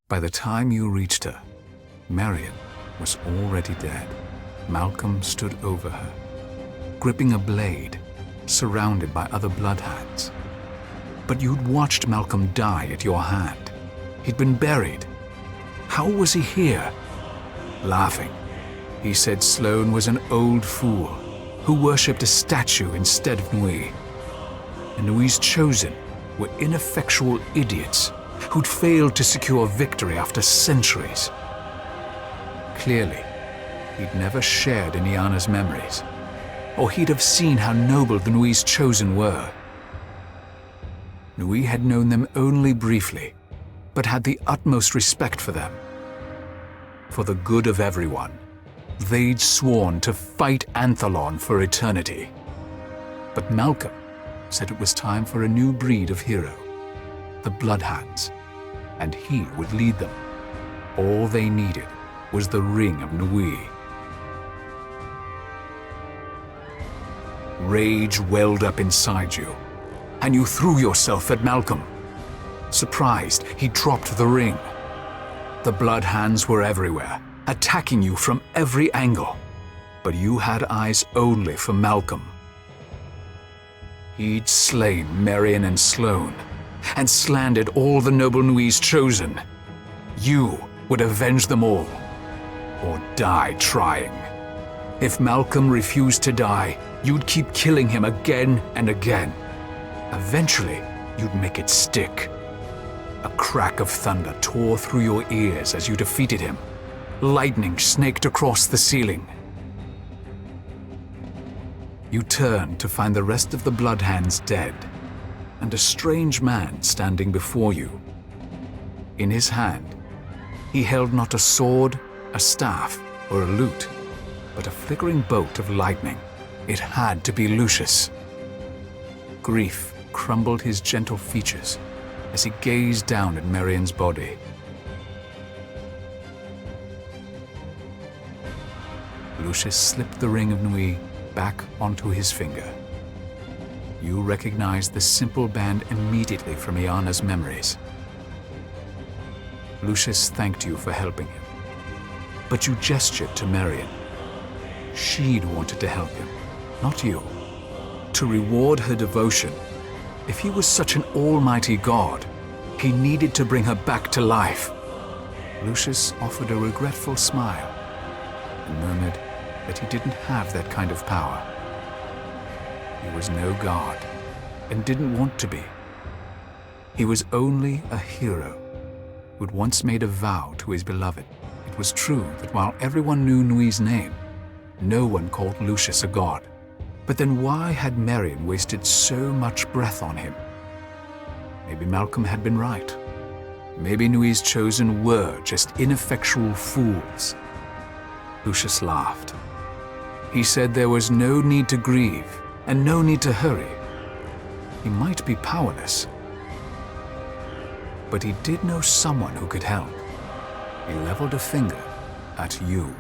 By the time you reached her, Marion was already dead. Malcolm stood over her, gripping a blade, surrounded by other bloodhounds. But you'd watched Malcolm die at your hand. He'd been buried. How was he here? Laughing, he said Sloane was an old fool who worshipped a statue instead of Nui. And Nui's chosen were ineffectual idiots who'd failed to secure victory after centuries. Clearly, he'd never shared in Iana's memories, or he'd have seen how noble the Nui's chosen were. Nui had known them only briefly, but had the utmost respect for them. For the good of everyone, they'd sworn to fight Anthalon for eternity. But Malcolm said it was time for a new breed of hero, the Bloodhounds, and he would lead them. All they needed was the Ring of Nui. Rage welled up inside you, and you threw yourself at Malcolm. Surprised, he dropped the ring. The Bloodhounds were everywhere, attacking you from every angle, but you had eyes only for Malcolm. He'd slain Marion and Sloane, and slandered all the noble Nui's chosen. You would avenge them all, or die trying. If Malcolm refused to die, you'd keep killing him again and again. Eventually, you'd make it stick. A crack of thunder tore through your ears as you defeated him. Lightning snaked across the ceiling. You turned to find the rest of the Bloodhounds dead, and a strange man standing before you. In his hand, he held not a sword, a staff, or a lute, but a flickering bolt of lightning. It had to be Lucius. Grief crumbled his gentle features as he gazed down at Marion's body. Lucius slipped the Ring of Nui back onto his finger. You recognized the simple band immediately from Iana's memories. Lucius thanked you for helping him, but you gestured to Marion. She'd wanted to help him, not you. To reward her devotion, if he was such an almighty god, he needed to bring her back to life. Lucius offered a regretful smile and murmured that he didn't have that kind of power. He was no god and didn't want to be. He was only a hero who'd once made a vow to his beloved. It was true that while everyone knew Nui's name, no one called Lucius a god. But then why had Marion wasted so much breath on him? Maybe Malcolm had been right. Maybe Nui's chosen were just ineffectual fools. Lucius laughed. He said there was no need to grieve and no need to hurry. He might be powerless, but he did know someone who could help. He leveled a finger at you.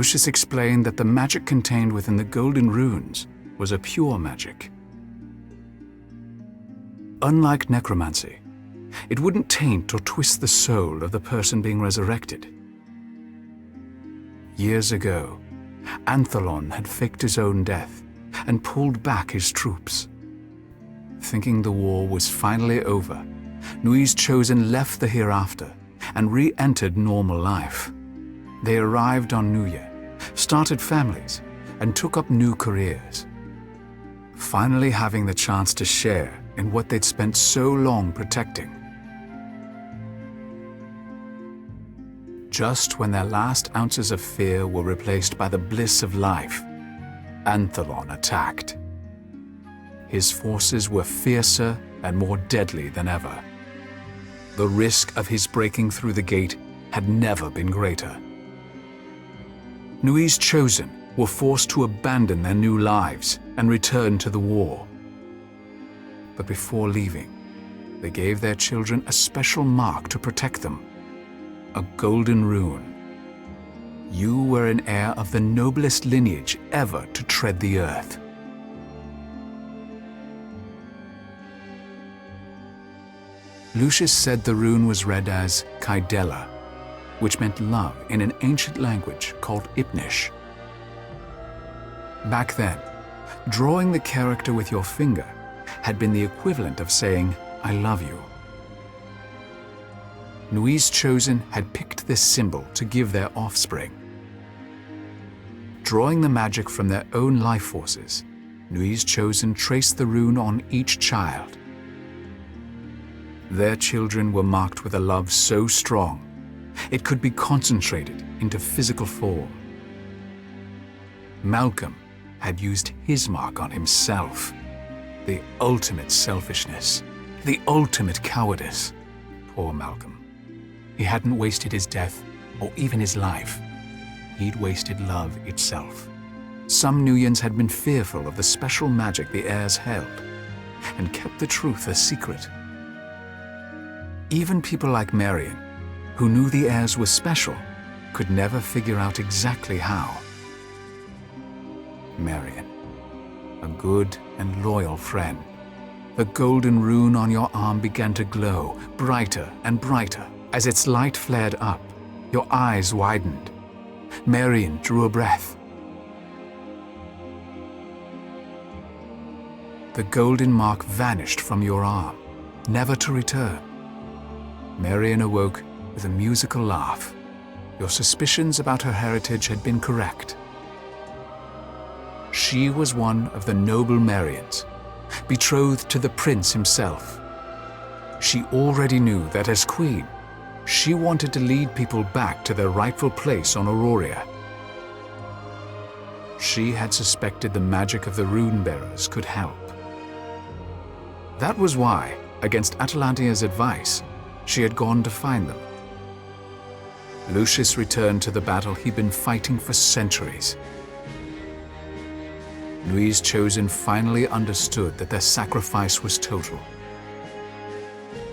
Lucius explained that the magic contained within the golden runes was a pure magic. Unlike necromancy, it wouldn't taint or twist the soul of the person being resurrected. Years ago, Anthelon had faked his own death and pulled back his troops. Thinking the war was finally over, Nui's Chosen left the hereafter and re-entered normal life. They arrived on New Year, started families, and took up new careers. Finally having the chance to share in what they'd spent so long protecting. Just when their last ounces of fear were replaced by the bliss of life, Anthelon attacked. His forces were fiercer and more deadly than ever. The risk of his breaking through the gate had never been greater. Nui's Chosen were forced to abandon their new lives and return to the war. But before leaving, they gave their children a special mark to protect them. A golden rune. You were an heir of the noblest lineage ever to tread the earth. Lucius said the rune was read as Kaidela, which meant love in an ancient language called Ipnish. Back then, drawing the character with your finger had been the equivalent of saying, "I love you." Nui's Chosen had picked this symbol to give their offspring. Drawing the magic from their own life forces, Nui's Chosen traced the rune on each child. Their children were marked with a love so strong, it could be concentrated into physical form. Malcolm had used his mark on himself. The ultimate selfishness, the ultimate cowardice. Poor Malcolm. He hadn't wasted his death or even his life. He'd wasted love itself. Some Nuyans had been fearful of the special magic the heirs held and kept the truth a secret. Even people like Marion, who knew the heirs were special, could never figure out exactly how. Marion, a good and loyal friend. The golden rune on your arm began to glow, brighter and brighter. As its light flared up, your eyes widened. Marion drew a breath. The golden mark vanished from your arm, never to return. Marion awoke with a musical laugh. Your suspicions about her heritage had been correct. She was one of the noble Marions, betrothed to the prince himself. She already knew that as queen, she wanted to lead people back to their rightful place on Aurora. She had suspected the magic of the rune bearers could help. That was why, against Atalantia's advice, she had gone to find them. Lucius returned to the battle he'd been fighting for centuries. Nui's Chosen finally understood that their sacrifice was total.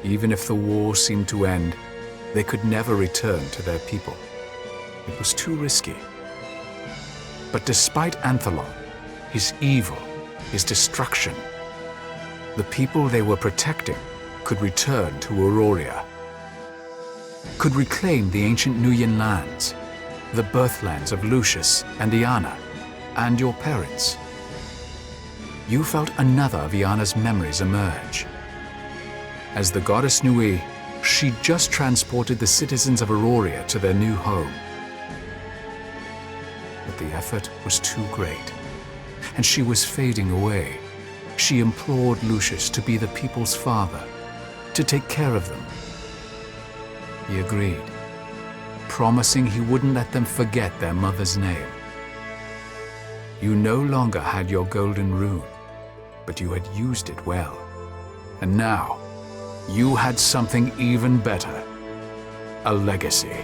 Even if the war seemed to end, they could never return to their people. It was too risky. But despite Anthelon, his evil, his destruction, the people they were protecting could return to Aurora, could reclaim the ancient Nuyen lands, the birthlands of Lucius and Iana, and your parents. You felt another of Iana's memories emerge. As the goddess Nui, she'd just transported the citizens of Aurora to their new home. But the effort was too great, and she was fading away. She implored Lucius to be the people's father, to take care of them. He agreed, promising he wouldn't let them forget their mother's name. You no longer had your golden rune, but you had used it well. And now, you had something even better, a legacy.